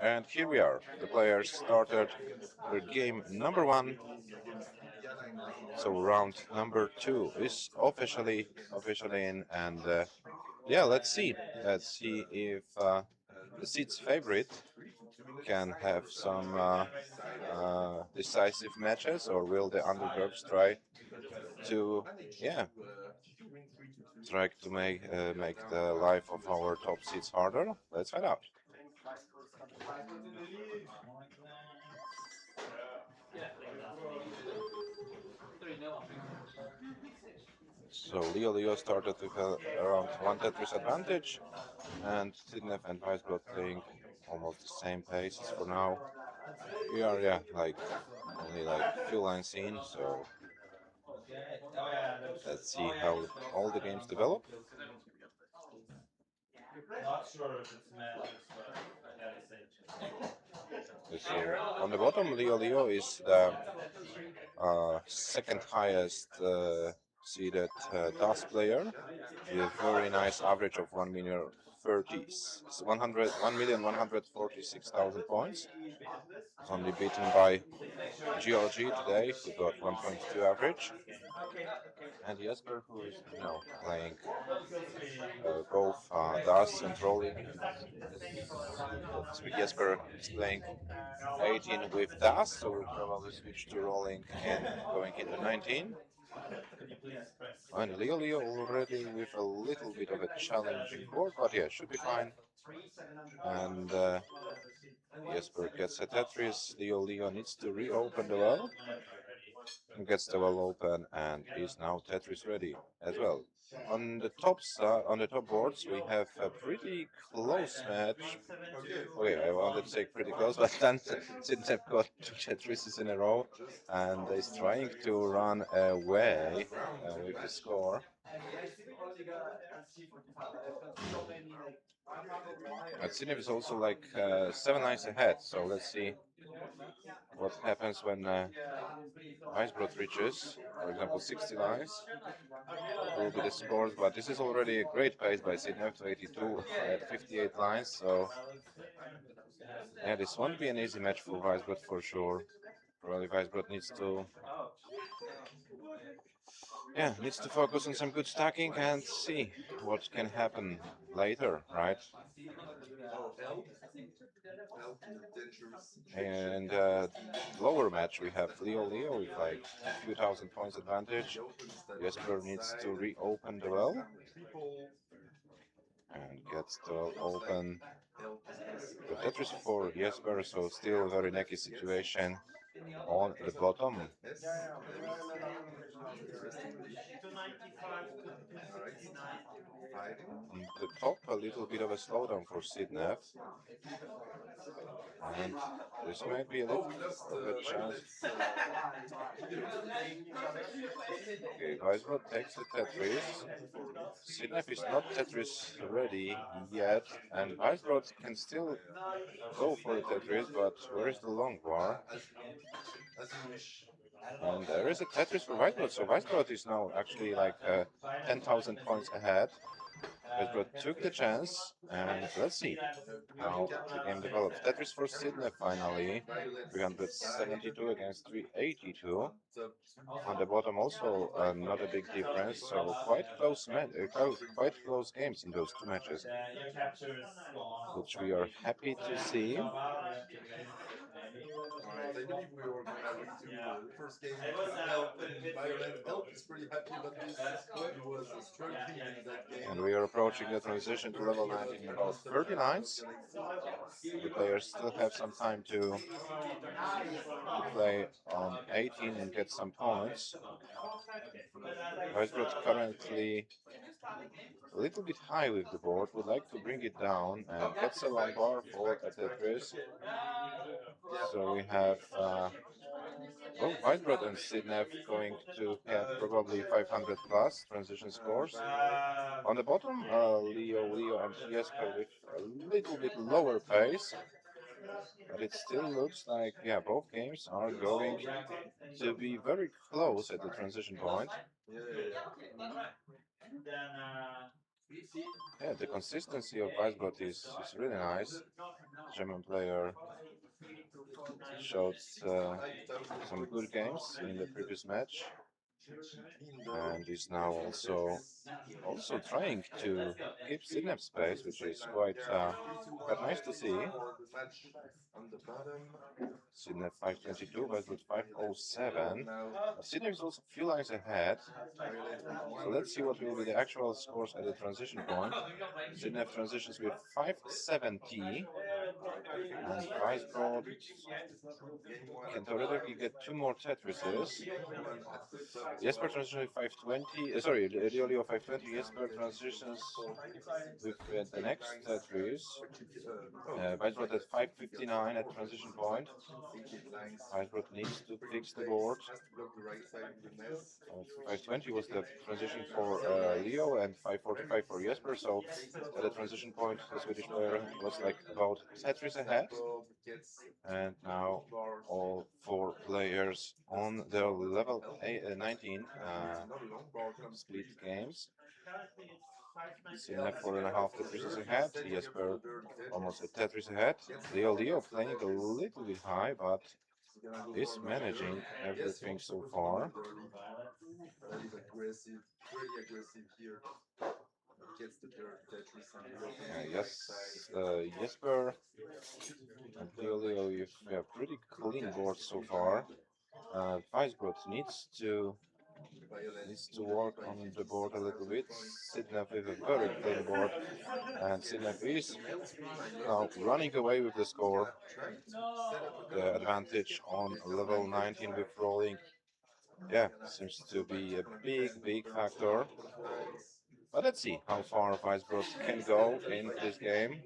And here we are. The players started their game number one. So round number two is officially in, and yeah, let's see. Let's see if the seed's favorite can have some decisive matches, or will the underdogs try to, yeah, try to make the life of our top seeds harder? Let's find out. So Liolio started with around one Tetris advantage, and Sidnev and Weisbrot playing almost the same paces for now. We are, yeah, like only like few lines in, so let's see how all the games develop. So on the bottom, Liolio is the second highest seeded DAS player with a very nice average of 1,030,000, 1,146,000 points. Only beaten by GLG today, who got 1.2 average, and Jesper, who is playing both DAS and rolling. This week Jesper is playing 18 with DAS, so we'll probably switch to rolling and going into 19. And Liolio already with a little bit of a challenging board, but yeah, should be fine. And Jesper gets a Tetris. Liolio needs to reopen the well. Gets the well open and is now Tetris ready as well. On the top boards, we have a pretty close match. Okay, I wanted to say pretty close, but then Sidnev got two Tetrises in a row and is trying to run away with the score. But Sidnev is also like 7 lines ahead, so let's see what happens when Weisbrot reaches, for example, 60 lines. Will be the scores, but this is already a great pace by Sidnev to 82 at 58 lines, so yeah, this won't be an easy match for Weisbrot for sure. Probably Weisbrot needs to focus on some good stacking and see what can happen later, right? And lower match we have Liolio with like a few thousand points advantage. Jesper needs to reopen the well and gets the well open. The Tetris for Jesper, so still a very necky situation on the bottom. On the top, a little bit of a slowdown for Sidnev. And this might be a little bit of a chance. Okay, Weisbrot takes the Tetris. Sidnev is not Tetris ready yet, and Weisbrot can still go for the Tetris, but where is the long bar? And there is a Tetris for Weisbrot, so Weisbrot is now actually like 10,000 points ahead. Weisbrot took the chance, and let's see how the game develops. Tetris for Sidnev finally, 372 against 382. On the bottom also not a big difference, so quite close games in those two matches, which we are happy to see. Right. I believe we were gonna win to the first game help, and Violent help is pretty happy about this. He was struggling in that game. And we are approaching the transition to level 19 in about 30 lines. The players still have some time to play on 18 and get some points. Weisbrot currently a little bit high with the board, would like to bring it down and gets a long bar for a Tetris. So we have Weisbrot and Sidnev going to have probably 500 plus transition scores. On the bottom, Leo and Jesper with a little bit lower pace. But it still looks like, yeah, both games are going to be very close at the transition point. Yeah, the consistency of Weisbrot is really nice. German player showed some good games in the previous match and is now also trying to keep Sidnev space, which is quite nice to see. Sidnev 522, Weisbrot 507. Sidnev is also a few lines ahead. So let's see what will be the actual scores at the transition point. Sidnev transitions with 570, and Weisbrot can theoretically get two more Tetrises. Jesper transitions with 520, sorry, Liolio 520, Jesper transitions with the next Tetris. Weisbrot at 559 at transition point. Weisbrot needs to fix the board. 520 was the transition for Leo and 545 for Jesper, so at the transition point the Swedish player was like about Tetris ahead. And now all four players on their level 19 split games. Sidnev 4.5 Tetrises ahead, Jesper almost a Tetris ahead. Leo playing a little bit high, but is managing everything so far. He's aggressive, pretty aggressive here. Gets the Tetris and Yes, Jesper and Liolio with a pretty clean board so far. Weisbrot needs to work on the board a little bit. Sidnev with a very clean board, and Sidnev is now running away with the score. The advantage on level 19 with rolling, yeah, seems to be a big factor. But let's see how far Weisbrot can go in this game.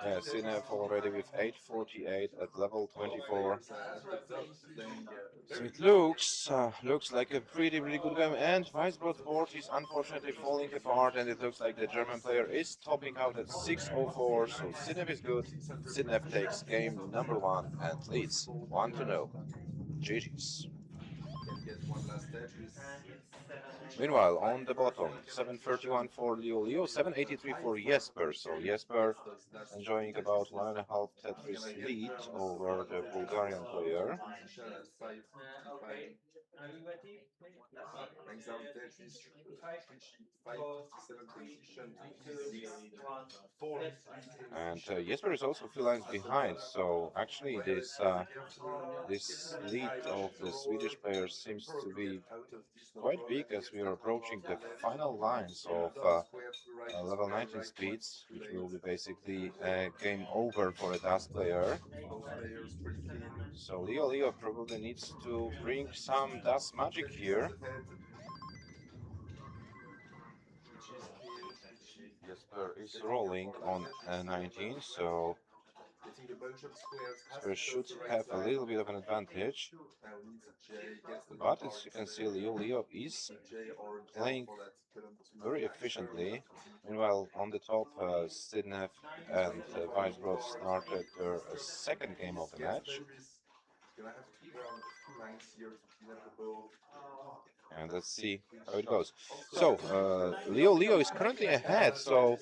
Yeah, Sidnev already with 848 at level 24. So it looks like a really good game. And Weisbrot board is unfortunately falling apart, and it looks like the German player is topping out at 604. So Sidnev is good. Sidnev takes game number 1 and leads 1-0. GG's. Meanwhile, on the bottom, 731 for Liolio, 783 for Jesper. So Jesper enjoying about 1.5 Tetris lead over the Bulgarian player. And Jesper is also a few lines behind, so actually this lead of the Swedish player seems to be quite big as we are approaching the final lines of level 19 speeds, which will be basically a game over for a DAS player. So Leo probably needs to bring some DAS magic here. Jesper is rolling on 19, so Jesper should have a little bit of an advantage. But as you can see, Leo is playing very efficiently. Meanwhile, on the top, Sidnev and Weisbrot started their second game of the match. And let's see how it goes. So, Leo is currently ahead, so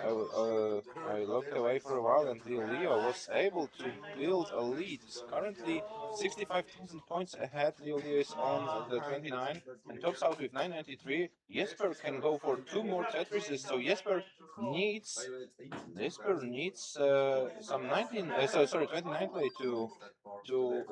I looked away for a while, and Leo was able to build a lead. It's currently 65,000 points ahead. Leo is on the 29 and tops out with 993. Jesper can go for two more Tetrises, so needs Jesper needs some 19, sorry, 29 play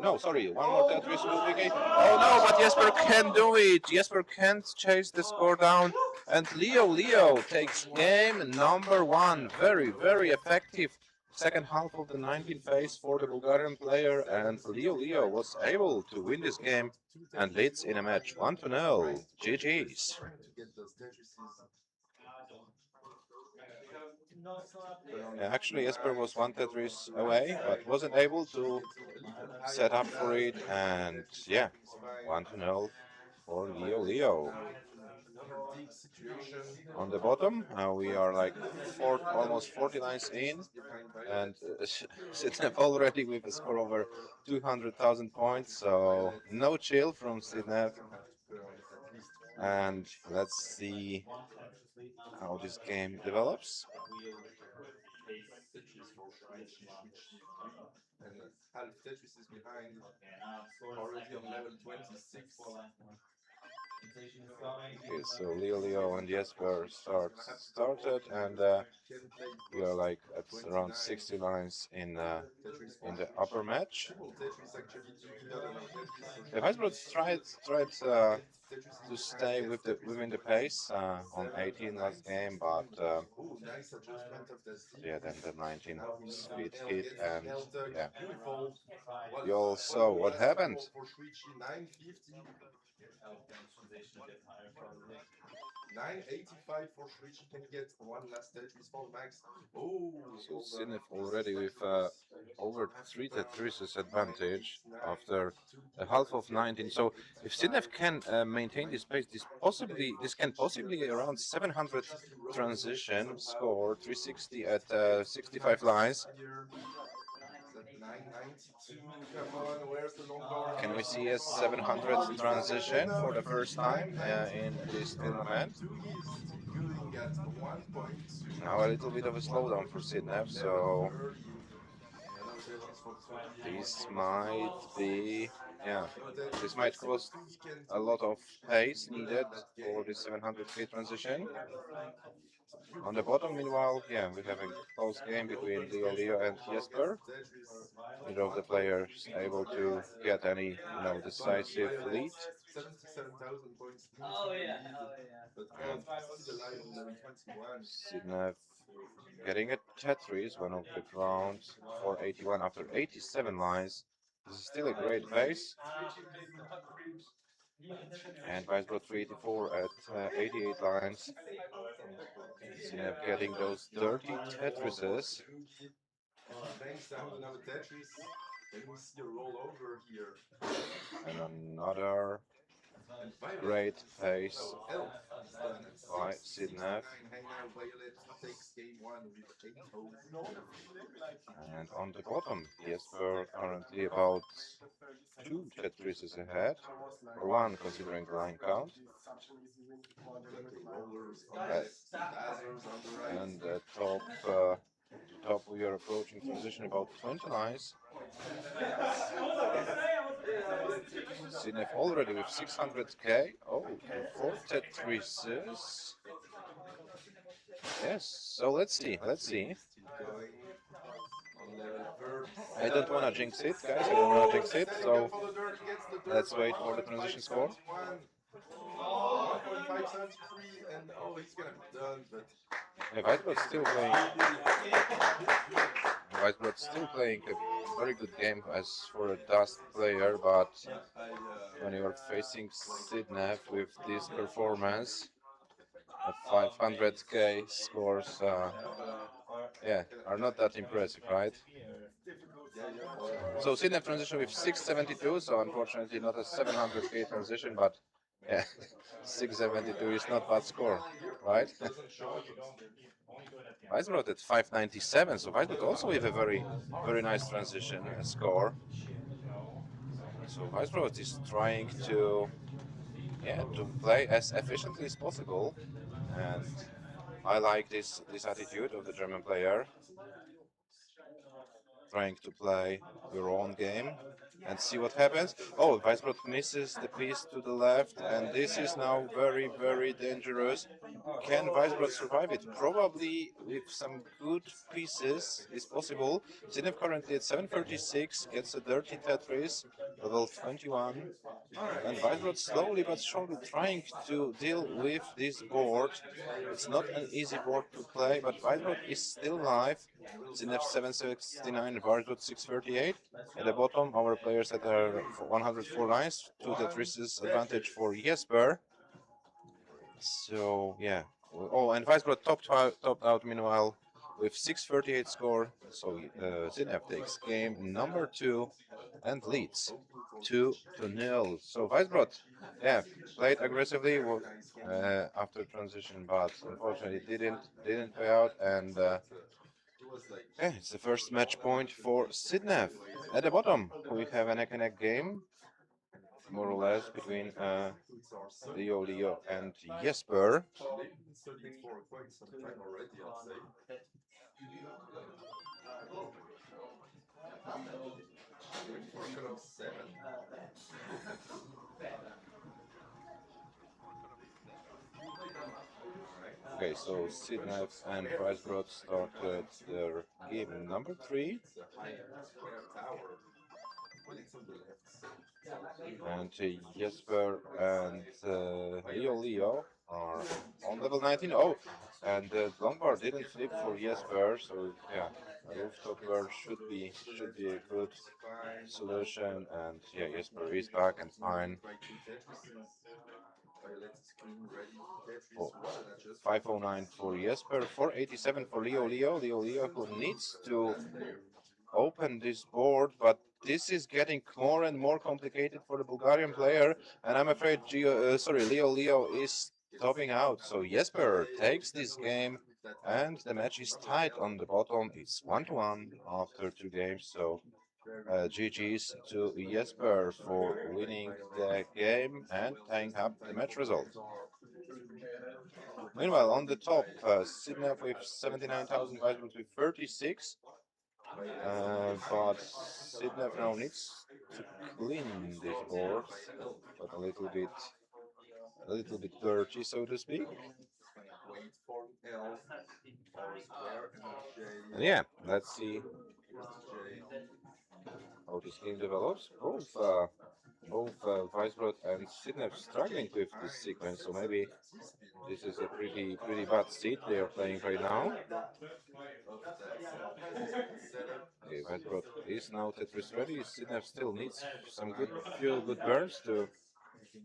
no, sorry, one more Tetris will be game. Oh no, but Jesper can do it. Jesper can't chase the score down, and Leo takes game number 1. Very effective second half of the 19th phase for the Bulgarian player, and Leo was able to win this game and leads in a match 1-0. GG's. Actually, Jesper was one Tetris away, but wasn't able to set up for it, and yeah, 1-0 for Leo. On the bottom, we are like almost 40 lines in, and Sidnev already with a score over 200,000 points, so no chill from Sidnev. And let's see how this game develops. Tetris for switch 3, and half Tetris is behind, already on level 26. Okay, so Liolio and Jesper Gonna have to double started, and can play we are plus like at around 29 60 lines Tetris for in the switch. upper match. Triple Tetris actually to the other Tetris for The switch. Weisbrot tried And Tetris is to behind, stay yes, with the Tetris within on the pace on 27, 18 9, last game, but 16. Oh, nice adjustment of the Z. yeah, then the 19 Now speed L hit, gets the and L tuck. yeah, Beautiful. you What all what a saw what last happened. for Switchy. 950. 985 for Switchy. Can get one last Tetris for Max. Oh, So over Sidnev the already with Tetris. over Gonna have to 3 burn Tetrises 98, advantage after 92, a half of 19. So if 98, Sidnev can maintain this pace, this can possibly around 700 Tetris to rolling transition somehow. score 360 at 65 Max lines. here. Is at 992. Come on, where's the long bar? Can we Here's the see long a bar. 700 Oh, it's not transition for enough. the first time in this 993 or tournament? 92. He's still good at 1.2. Now a little bit of a slowdown for 1.2 Sidnev, on level so 30. Another Tetris for 38. this might be, yeah, No this Tetris. might Let's see what cost Stevie can a do. lot of He's pace really good needed at that for game. the 700k transition. It's a On the beautiful bottom, goal. meanwhile, yeah, we have a close game He between opens, gets the Liolio and long bar, gets Jesper. the Tetris. Neither of the players able to 1.38. get any, But decisive Violet, lead. 77,000 points into the lead. But And Elf still alive on level 21. Sidnev getting a Tetris, one of the grounds, 481 after 87 lines. This is still a great pace. And Weisbrot 384 at 88 lines. Sidnev getting those 30 Tetrises. If he bangs down another Tetris, then we see a rollover here. And another And Violet great pace Elf is done at by 6, Sidnev. 69. Hey now, Violet takes game 1 with 8-0. And on the bottom, Jesper currently about 2 Tetrises ahead, or 1 considering the line count. Got the rollers on the Uh, left, the dazzers on the right. and top we are approaching transition about 20 lines. Sidnev already with 600k. Oh, 4 Tetrises. Yes, so let's see, But let's see. Switch is still going on level 37. I don't wanna jinx it, guys, I don't wanna Oh, jinx he's it, standing up so for the dirt. He gets the dirt. let's wait for the transition score. 1.571. 1.573, and oh, he's gonna be done. But Yeah, Weisbrot's still playing a very good game as for a Dust player, but when you are facing Sidnev with this performance, 500k scores, yeah, are not that impressive, right? yeah, yeah, for sure. So Sidnev transition with 672, so unfortunately not a 700k transition, but yeah, 672 is not bad score, right? Doesn't show it. Weisbrot at 597, so Weisbrot also with a very nice transition score. So Weisbrot is trying to, yeah, to play as efficiently as possible, and I like this attitude of the German player, trying to play your own game and see what happens. Oh, Weisbrot misses the piece to the left, and this is now very dangerous. Can Weisbrot survive it? Probably with some good pieces is possible. Sidnev currently at 736, gets a dirty Tetris, level 21. And Weisbrot slowly but surely trying to deal with this board. It's not an easy board to play, but Weisbrot is still alive. Sidnev 769, Weisbrot 638. At the bottom, our players that are 104 lines, 2 Tetrises advantage for Jesper. So yeah. Oh, and Weisbrot topped out meanwhile with 638 score. So Sidnev takes game number 2 and leads 2-0. So Weisbrot, yeah, played aggressively after transition, but unfortunately didn't pay out, and yeah, it's the first match point for Sidnev. At the bottom, we have a neck and neck game. more or less between Liolio and Jesper. Studying for quite some time already, I'd say. Going for column 7. Okay, so Sidnev and Weisbrot started their game number 3. It's a high square tower. When it's on the left side. And Jesper and Liolio are on level 19. Oh, and long bar didn't flip for Jesper, so yeah, a rooftop bird should be a good solution. And yeah, Jesper is back and fine. Oh, 509 for Jesper, 487 for Liolio. Liolio who needs to open this board, but this is getting more and more complicated for the Bulgarian player, and I'm afraid Liolio is topping out. So Jesper takes this game, and the match is tied on the bottom. It's 1-1 after 2 games. So GG's to Jesper for winning the game and tying up the match result. Meanwhile, on the top, Sidnev with 79,000, Weisbrot with 36. But Sidnev now needs to clean this board, but a little bit dirty, so to speak. And yeah, let's see how this game develops. Both Weisbrot and Sidnev struggling with this sequence, so maybe this is a pretty bad seat they are playing right now. Okay, Weisbrot is now Tetris ready. Sidnev still needs some few good burns to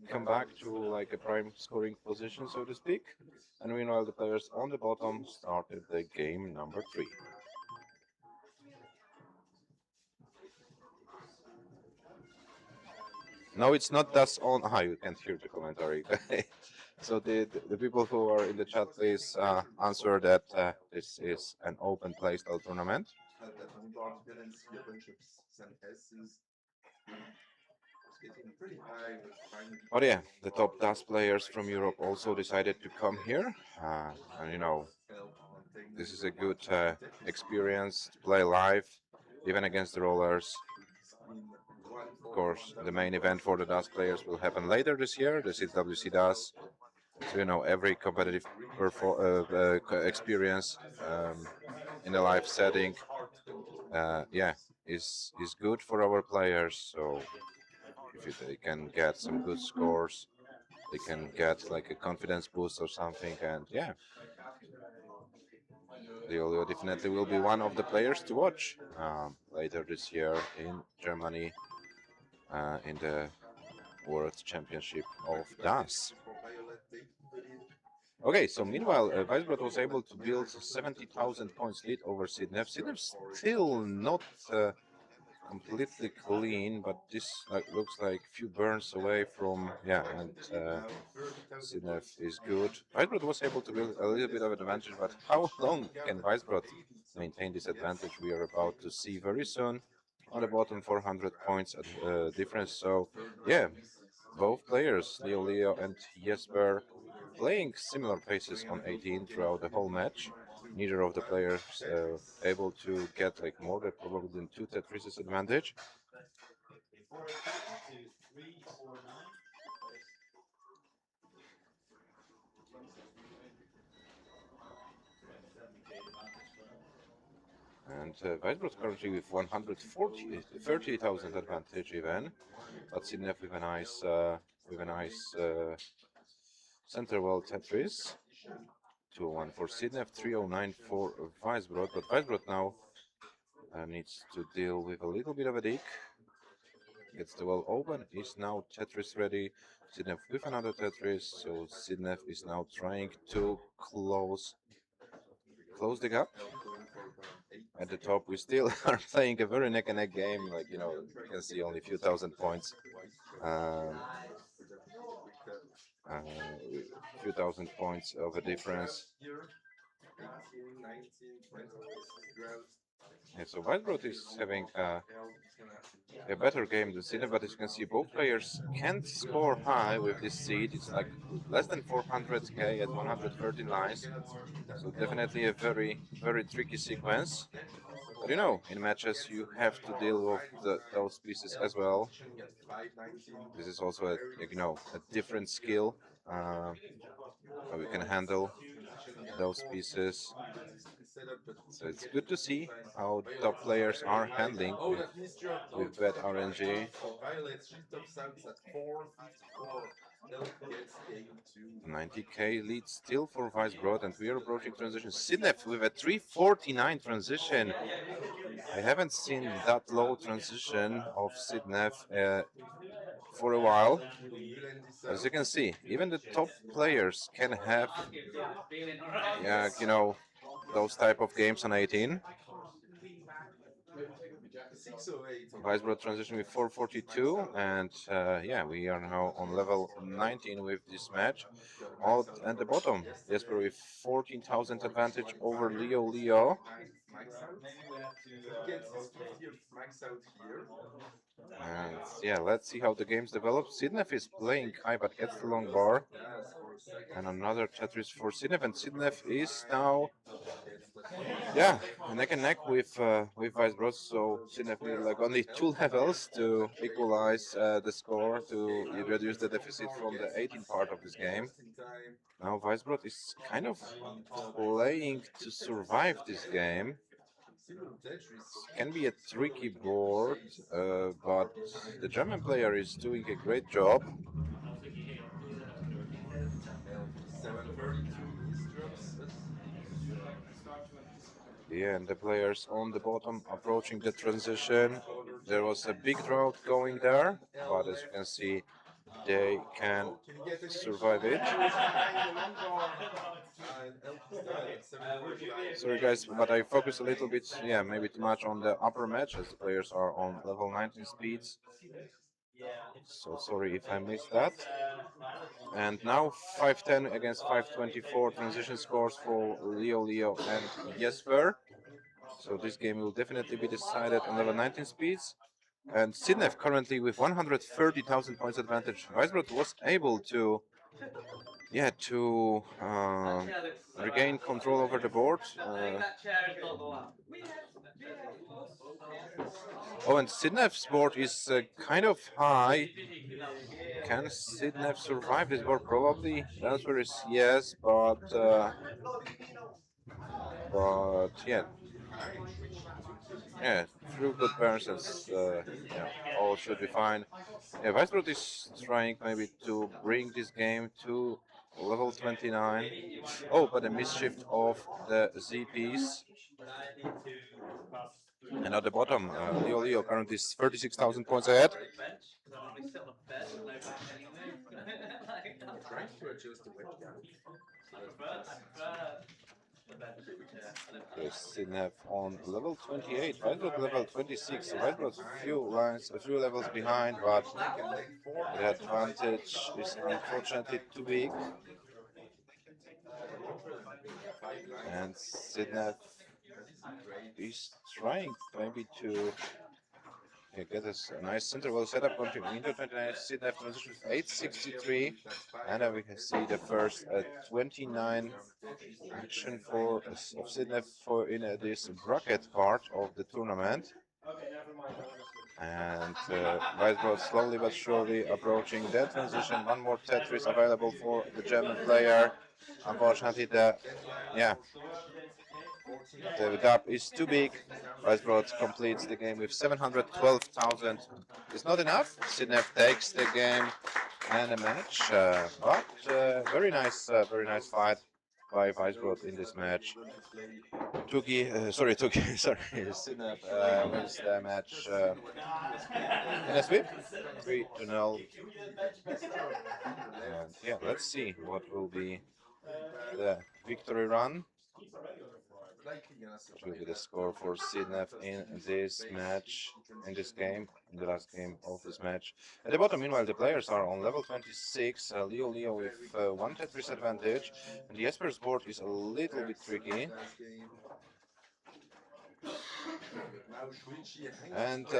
come back to like a prime scoring position, so to speak. And meanwhile, the players on the bottom started the game number 3. No, it's not thus on. You can't hear the commentary. So the people who are in the chat, please answer that this is an open playstyle tournament. But yeah, the top DAS players from Europe also decided to come here. And you know, this is a good experience to play live, even against the rollers. Of course, the main event for the DAS players will happen later this year, the CTWC DAS. So, you know, every competitive experience in a live setting, yeah, is good for our players. So if they can get some good scores, they can get like a confidence boost or something. And yeah, Liolio definitely will be one of the players to watch later this year in Germany in the World Championship of DAS. Okay, so meanwhile, Weisbrot was able to build 70,000 points lead over Sidnev. Sidnev still not completely clean, but this looks like few burns away from, yeah, and Sidnev is good. Weisbrot was able to build a little bit of advantage, but how long can Weisbrot maintain this advantage? We are about to see very soon. On the bottom, 400 points difference. So, yeah, both players, Liolio and Jesper, playing similar paces on 18 throughout the whole match. Neither of the players able to get like more than probably 2 Tetrises advantage. And Weisbrot currently with 30,000 advantage even, but Sidnev with a nice center well Tetris. 201 for Sidnev, 309 for Weisbrot, but Weisbrot now needs to deal with a little bit of a dig. Gets the well open, is now Tetris ready. Sidnev with another Tetris, so Sidnev is now trying to close the gap. At the top, we still are playing a very neck and neck game. Like, you know, you can see only a few thousand points. Few thousand points of a difference. Okay, so Weisbrot is having a better game than Sidnev, but as you can see, both players can't score high with this seed. It's like less than 400k at 113 lines. So definitely a very tricky sequence. But you know, in matches you have to deal with those pieces as well. This is also a a different skill. How we can handle those pieces. So it's good to see how top players are handling with bad RNG. 90k lead still for Weisbrot, and we are approaching transition. Sidnev with a 349 transition. I haven't seen that low transition of Sidnev for a while. As you can see, even the top players can have, those type of games on 18. Weisbrot transition with 442, and yeah, we are now on level 19 with this match. Out at the bottom, Jesper with 14,000 advantage over Liolio. And yeah, let's see how the games develop. Sidnev is playing high but gets the long bar. And another Tetris for Sidnev, and Sidnev is now neck and neck with Weisbrot. So Sidnev need like only 2 levels to equalize the score to reduce the deficit from the 18 part of this game. Now Weisbrot is kind of playing to survive this game. It can be a tricky board, but the German player is doing a great job. Yeah, and the players on the bottom approaching the transition. There was a big drought going there, but as you can see, they can survive it. Sorry guys, but I focus a little bit, maybe too much on the upper match as the players are on level 19 speeds. So sorry if I missed that. And now 510 against 524 transition scores for Liolio and Jesper. So this game will definitely be decided on level 19 speeds. And Sidnev currently with 130,000 points advantage. Weisbrot was able to regain control over the board. Oh, and Sidnev's board is kind of high. Can Sidnev survive this board? Probably. The answer is yes, but yeah, through good parents, all should be fine. Yeah, Weisbrot is trying maybe to bring this game to level 29. Oh, but a misshift of the Z piece. And at the bottom, Liolio currently is 36,000 points ahead. Sidnev on level 28, Weisbrot level 26. Weisbrot a few levels behind, but the advantage is unfortunately too big. And Sidnev is trying maybe to get us a nice interval setup continuing into 29. Sidnev transition with 863, and then we can see the first 29 action of Sidnev for in this bracket part of the tournament. And Weisbrot slowly but surely approaching the transition. One more Tetris available for the German player. Unfortunately, the gap is too big. Weisbrot completes the game with 712,000. It's not enough. Sidnev takes the game and a match, but very nice fight by Weisbrot in this match. Sidnev wins the match in a sweep, 3-0. And yeah, let's see what will be the victory run. It will be the score for Sidnev in this match, in this game, in the last game of this match. At the bottom, meanwhile, the players are on level 26. Liolio with 1 Tetris advantage, and Jesper's board is a little bit tricky. Now Shuichi And Hengersberg to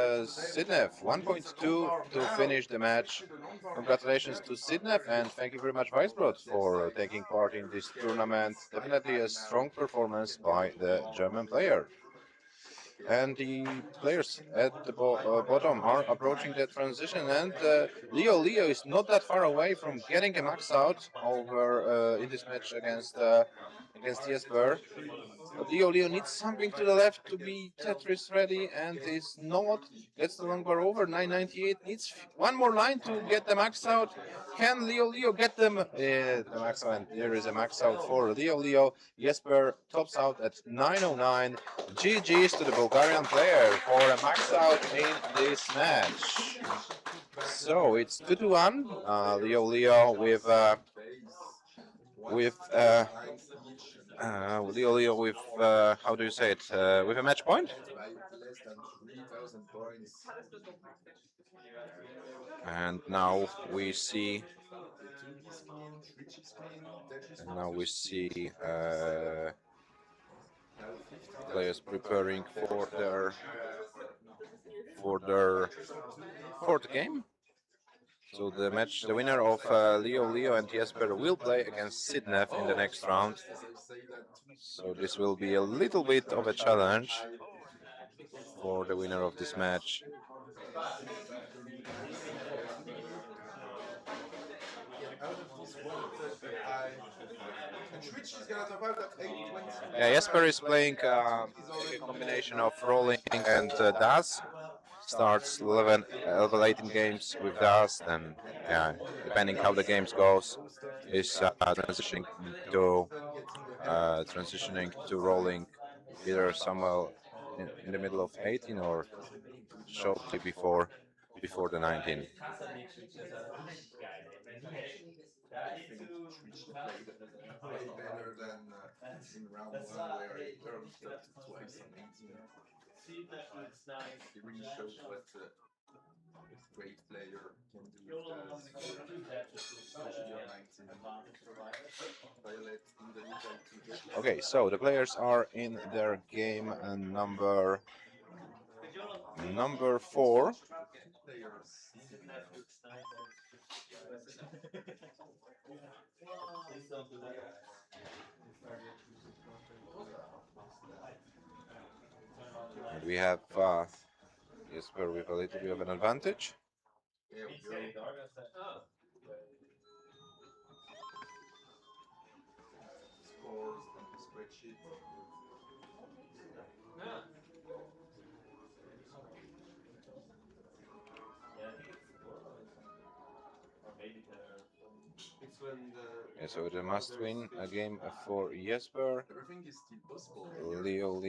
Sidnev, defend. one He needs point a long two bar to now. finish the match. Into the long bar Congratulations again. to Sidnev, and thank you very much, Weisbrot, Left for side. taking part in this tournament. Side Definitely high a now. strong performance Can get by to the the bar German again. player. And the players at the bottom are approaching the transition, and Liolio is not that far away from getting a max out over in this match against Jesper. But Liolio needs something to the left to be Tetris ready, and is not. Gets the long bar over. 998 needs one more line to get the max out. Can Liolio get them? The max out, and there is a max out for Liolio. Jesper tops out at 909. GG's to the Bulgarian player for a max out in this match. So it's 2 to 1. Liolio with Liolio with how do you say it? With a match point. By less than 3,000 points. And now we see. The 2D screen, 3G screen, Tetris And for now we 50, see now 50,000 players points preparing Tetris for their Tetris on 2D. fourth game. So the winner of Liolio and Jesper will play against Sidnev in the next round. So this will be a little bit of a challenge for the winner of this match. Get out of this one touch high. And Switch is gonna top out at 820. Yeah, Jesper is playing a combination of rolling and DAS. Starts 11 games with DAS, and yeah, depending how the games goes, is to transitioning to rolling either somewhere in the middle of 18 or shortly before the 19. I think Switch played way better than in round one, where he barely topped twice on 18. He really showed what a great player can do with that, especially on 19. Violet in the neutral to Okay, so the players are in their game number 4. players in And we have Jesper with a little bit of an advantage. There we go. Scores on the spreadsheet. It's when Yeah, so the must win a game for Jesper. everything is still possible. Leo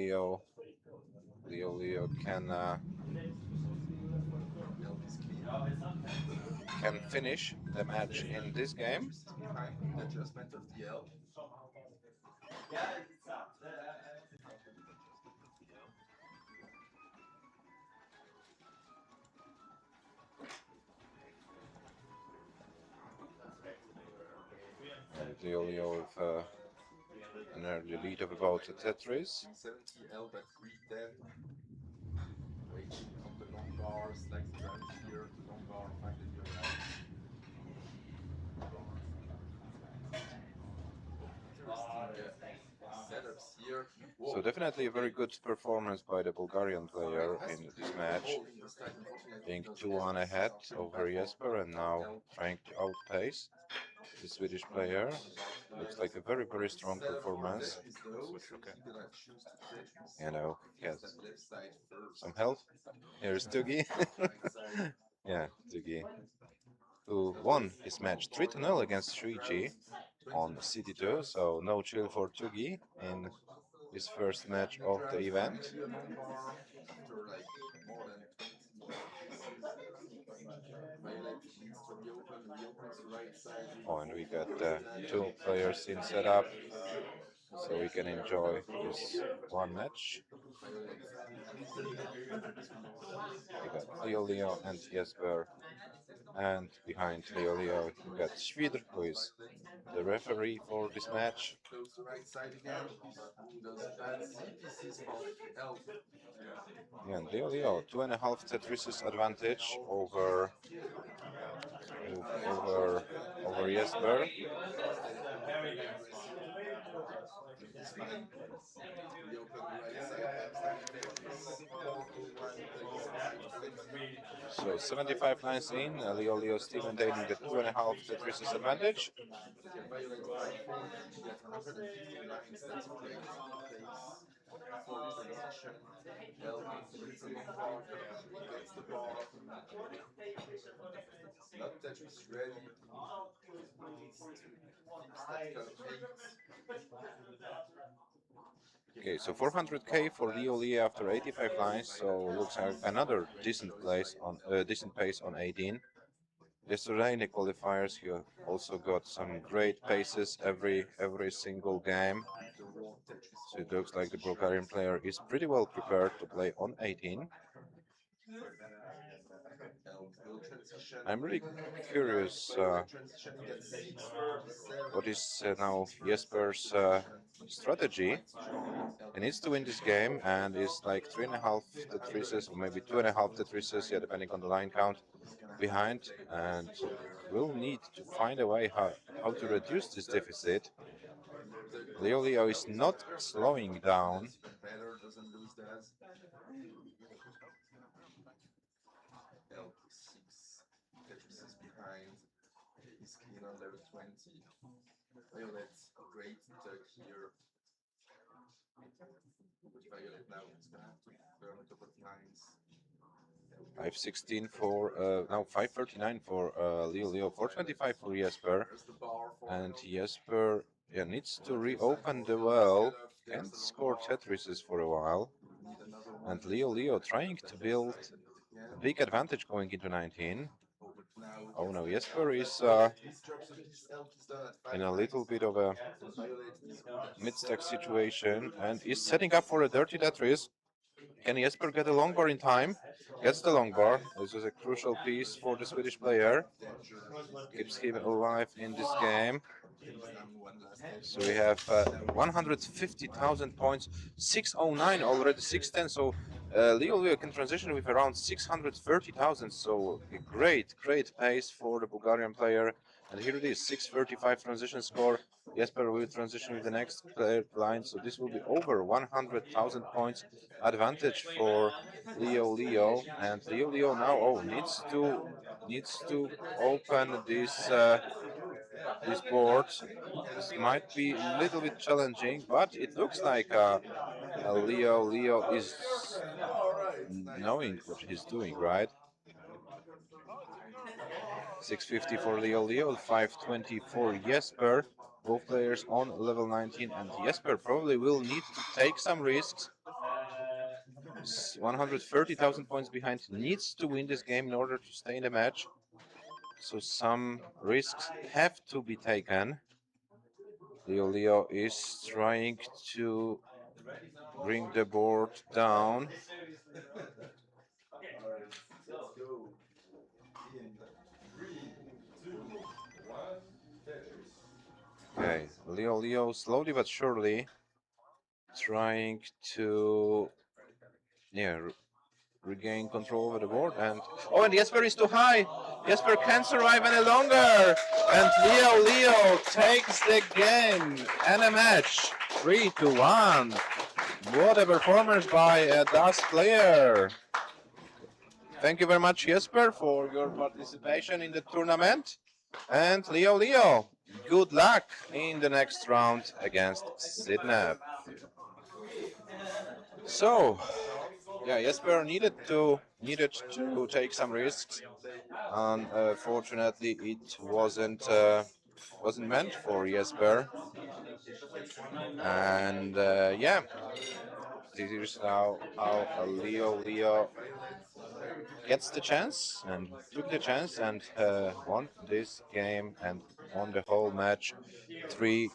Elvis clean. can finish the match in this game. Tetris is behind with the adjustment of the L. And Liolio with an early lead of about Tetris. 370 L by 310. Waiting on the long bar, slightly round here, the long bar, finally arrives. Interesting setups here. So definitely a very good performance by the Bulgarian player in this match, being 2-1 ahead over Jesper and now trying to outpace the Swedish player. Looks like a very, very strong performance. You know, yes. Some help. Here's Tugi. Yeah, Tugi, who won his match 3-0 against Shuichi on CT2, so no chill for Tugi in his first match of the event. After like more than 20 pieces, Violet needs to reopens the right side. Oh, and we got two players in setup, so we can enjoy this one match. We got Liolio and Jesper And behind Liolio, you got Schwider, who is the referee for this match. Goes to right side again. Who does that? CTC's fault. Help. Yeah, and Liolio, 2.5 Tetris's advantage over over Jesper. He's fine. We open the right side next time. It's 4:01, 36 seconds. So 75 lines in, Liolio still maintaining the 2.5 Tetris's advantage. Get Violet 540, get 150 lines, that's great. Takes full transition. Help hits a long bar, gets the bar. Not Tetris ready. Needs to fix that curve 8. Okay, so 400k for Liolio after 85 lines, so looks like another decent pace on 18. Yesterday in the qualifiers, he also got some great paces every single game. So it looks like the Bulgarian player is pretty well prepared to play on 18. I'm really curious what is now Jesper's strategy. He needs to win this game and is like 3.5 Tetrises or maybe 2.5 Tetrises, yeah, depending on the line count, behind, and will need to find a way how to reduce this deficit. Liolio is not slowing down. L6 Tetris is behind. He's clean on level 20. Violet, great tuck here. With Violet now, he's gonna have to burn a couple of lines. 516 for now 539 for Liolio, 425 for Jesper, and Jesper needs to reopen the well. Can't score Tetrises for a while, and Liolio trying to build a big advantage going into 19. Oh no, Jesper is in a little bit of a mid-stack situation and is setting up for a dirty Tetris. Can Jesper get a long bar in time? Gets the long bar. This is a crucial piece for the Swedish player. Keeps him alive in this game. So we have 150,000 points, 609 already, 610. So Liolio can transition with around 630,000. So a great pace for the Bulgarian player. And here it is, 635 transition score. Jesper will transition with the next line. So this will be over 100,000 points advantage for Liolio. And Liolio now needs to open this board. This might be a little bit challenging, but it looks like Leo is knowing what he's doing, right? 650 for Leo, 520 for Jesper. Both players on level 19, and Jesper probably will need to take some risks. 130,000 points behind, needs to win this game in order to stay in the match. So some risks have to be taken. Leo is trying to bring the board down. Let's go. In 3, 2, 1, Tetris. Okay, Leo slowly but surely trying to regain control over the board, and and Jesper is too high. Jesper can't survive any longer, and Leo takes the game and a match 3-1. What a performance by a DAS player. Thank you very much, Jesper, for your participation in the tournament. And Leo, good luck in the next round against Sidnev. So, Jesper needed to take some risks. Unfortunately, it wasn't meant for Jesper. And this is how Leo gets the chance and took the chance and won this game and won the whole match 3-1.